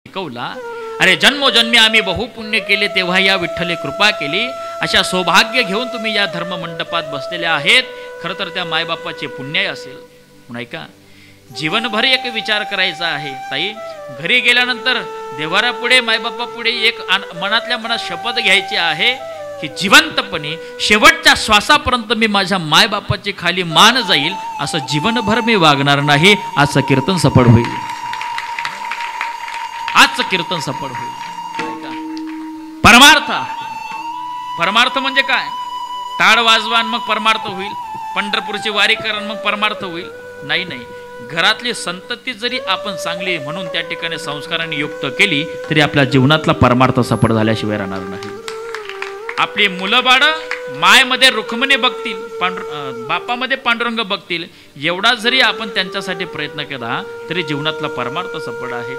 शिकवला, अरे जन्मोजन्मी आम्ही बहुपुण्य केले तेव्हा या विठ्ठले कृपा केली, अशा सौभाग्य घेऊन तुम्ही या धर्ममंडपात बसलेले आहेत, खरं तर त्या मायबापाचे पुण्य असेल. म्हणून ऐका, जीवनभर एक विचार करायचा आहे ताई. घरी गेल्यानंतर देवारापुढे मायबापापुढे एक मनातल्या मनात शपथ घ्यायची आहे की जिवंतपणे शेवटच्या श्वासापर्यंत मी माझ्या मायबापाची खाली मान जाईल, असं जीवनभर मी वागणार नाही. आजचं कीर्तन सफळ होईल, आजचं कीर्तन सफळ होईल. परमार्थ, परमार्थ म्हणजे काय? टाळ वाजवान मग परमार्थ होईल, पंढरपूरची वारी करण मग परमार्थ होईल? नाही नाही. घरातली संतती जरी आपण चांगली म्हणून त्या ठिकाणी संस्कारांनी युक्त केली तरी आपल्या जीवनातला परमार्थ सफळ झाल्याशिवाय राहणार नाही. आपली मुलं बाळ मायमध्ये रुक्मिणी बघतील, बापामध्ये पांडुरंग बघतील, एवढा जरी आपण त्यांच्यासाठी प्रयत्न केला तरी जीवनातला परमार्थ सफळ आहे.